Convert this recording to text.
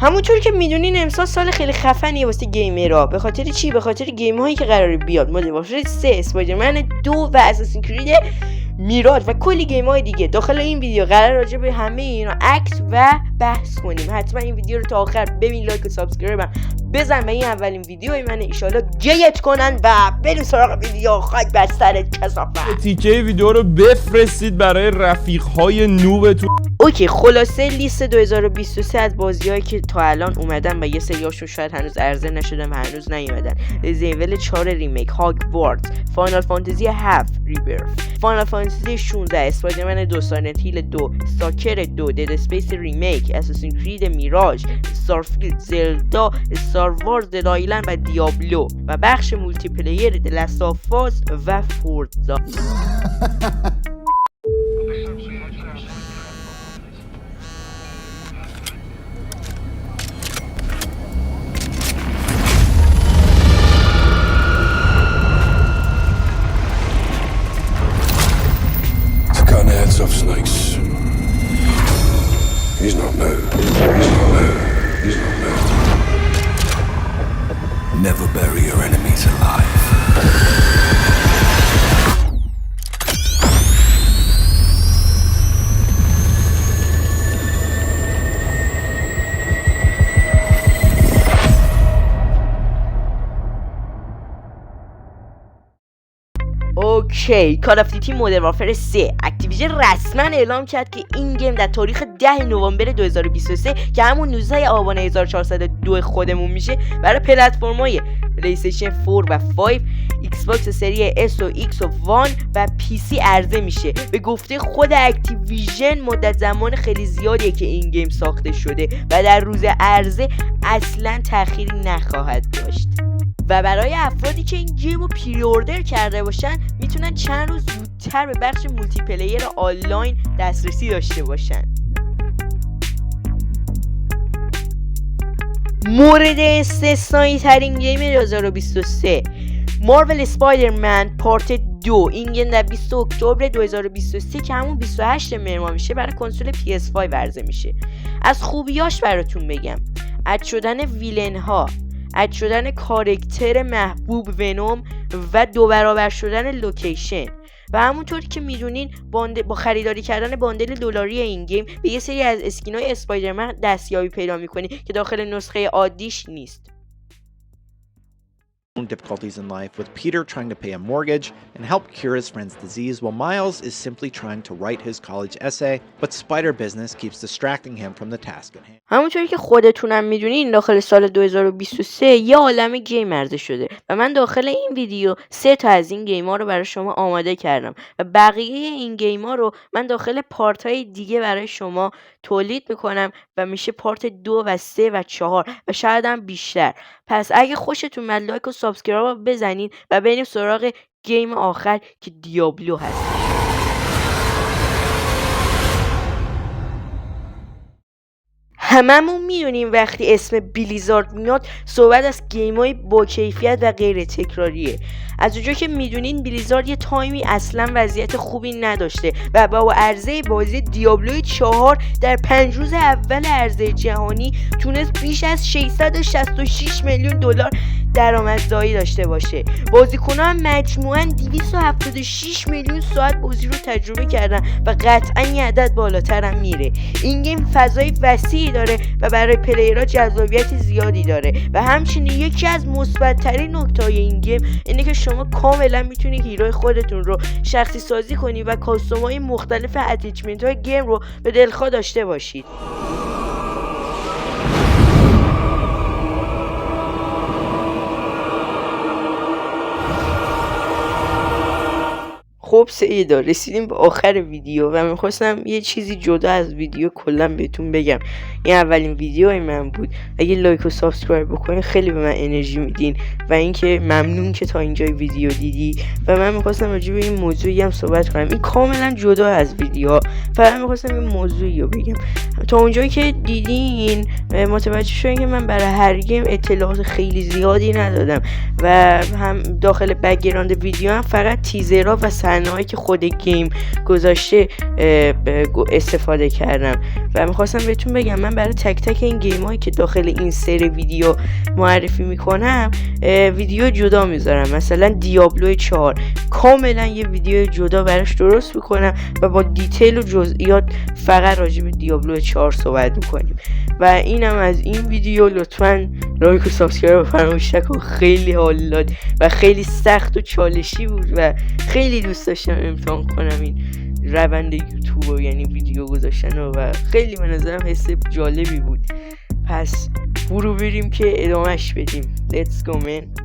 همونطور که میدونین امسال سال خیلی خفنیه واسه گیمرها. به خاطر چی؟ به خاطر گیم هایی که قراره بیاد. مودرن وارفر 3، اسپایدرمن 2 و اساسین کرید میراج و کلی گیم های دیگه. داخل این ویدیو قرار راجع به همه اینا عکس و بحث کنیم. حتما این ویدیو رو تا آخر ببین، لایک و سابسکرایب هم بزن و این اولین ویدیوی منه. ان شاءالله گیت کنن و بریم سراغ ویدیو. خاک بر سرت کثافت. تیکه ویدیو رو بفرستید برای رفیق‌های نوبتون. اوکی، خلاصه لیست 2023 از بازی‌هایی که تا الان اومدن و یه سریاشون شاید هنوز عرضه نشدن و هنوز نیومدن: رزیدنت 4 ریمیک، هاگوارتس، فاینال فانتزی 7 ریبرث، فاینال فانتزی 16، اسپایدرمن 2، سایلنت هیل 2، استاکر 2، دد اسپیس ریمیک، اساسین کرید میراج، استارفیلد، زلدا، استار وارز دد آیلند و دیابلو و بخش مولتی پلیر د لاست آف اس و فورزا. Heads off snakes. He's not moved. He's not moved. He's not moved. Never bury your enemies alive. اوکی، کال آف دیوتی مودرن وارفر 3. اکتیویژن رسما اعلام کرد که این گیم در تاریخ 10 نوامبر 2023 که همون 19 آبان 1402 خودمون میشه برای پلتفرم‌های پلی استیشن 4 و 5، ایکس باکس سری اس و ایکس و وان و پی سی عرضه میشه. به گفته خود اکتیویژن مدت زمان خیلی زیادیه که این گیم ساخته شده و در روز عرضه اصلا تأخیری نخواهد داشت. و برای افرادی که این گیم رو پری اوردر کرده باشن میتونن چند روز زودتر به بخش مولتی پلیر آنلاین دسترسی داشته باشن. مورد استثنایی ترین گیم 2023 مارول اسپایدرمن پارت 2. این گیم در 20 اکتبر 2023 که همون 28 مهر میشه برای کنسول PS5 عرضه میشه. از خوبیاش براتون بگم: اد شدن ویلن ها، اد شدن کاراکتر محبوب ونوم و 2 برابر شدن لوکیشن. و همونطوری که میدونین با خریداری کردن باندل دلاری این گیم به یه سری از اسکینای اسپایدرمن دستیابی پیدا میکنی که داخل نسخه عادیش نیست. Difficulties in life, with Peter trying to pay a mortgage and help cure his friend's disease, while Miles is simply trying to write his college essay, but spider business keeps distracting him from the task at hand. همونطوری که خودتونم میدونین داخل سال 2023 یه عالمه گیم عرضه شده و من داخل این ویدیو 3 تا از این گیم ها رو برای شما آماده کردم و بقیه این گیم ها رو من داخل پارت های دیگه برای شما تولید میکنم و میشه پارت 2 و 3 و 4 و شاید هم بیشتر. پس اگه خوشتون اومد لایک و سابسکرایب بزنین و بریم سراغ گیم آخر که دیابلو هست. هممون میدونیم وقتی اسم بلیزارد میاد صحبت از گیم‌های با کیفیت و غیر تکراریه. از اونجا که میدونین بلیزارد یه تایمی اصلا وضعیت خوبی نداشته و با عرضه بازی دیابلو 4 در 5 روز اول عرضه جهانی تونست بیش از 666 میلیون دلار درآمدزایی داشته باشه. بازیکن‌ها هم مجموعاً 276 میلیون ساعت بازی رو تجربه کردن و قطعاً این عدد بالاتر هم میره. این گیم فضای وسیعی داره و برای پلیرها جذابیت زیادی داره و همچنین یکی از مثبت‌ترین نکته‌های این گیم اینه که شما کاملا میتونید هیروی خودتون رو شخصی سازی کنید و کاستوم‌های مختلف اتیچمنت‌های گیم رو به دلخواه داشته باشید. خب سعیدا، رسیدیم به آخر ویدیو و میخواستم یه چیزی جدا از ویدیو کلا بهتون بگم. این اولین ویدیوی من بود. اگه لایک و سابسکرایب بکنین خیلی به من انرژی میدین و اینکه ممنون که تا اینجای ویدیو دیدی. و من میخواستم راجع به این موضوعی هم صحبت کنم. این کاملا جدا از ویدیوها، فقط میخواستم این موضوعی رو بگم. تا اونجایی که دیدین متوجه شدین که من برای هر گیم اطلاعات خیلی زیادی ندادم و هم داخل بک‌گراند ویدیو هم فقط تیزرها و نشانه‌هایی که خود گیم گذاشته استفاده کردم و میخواستم بهتون بگم من برای تک تک این گیم‌هایی که داخل این سری ویدیو معرفی میکنم ویدیو جدا میذارم. مثلا دیابلو 4 کاملا یه ویدیو جدا براش درست میکنم و با دیتیل و جزئیات فقط راجع به دیابلو 4 صحبت میکنیم. و اینم از این ویدیو. لطفاً لایک و سابسکرایب فراموش نکن. خیلی حال داد و خیلی سخت و چالشی بود و خیلی دوست داشتم امتحان کنم این روند یوتیوب، یعنی ویدیو گذاشتن و خیلی به نظرم حس جالبی بود. پس برو بریم که ادامهش بدیم. Let's go man.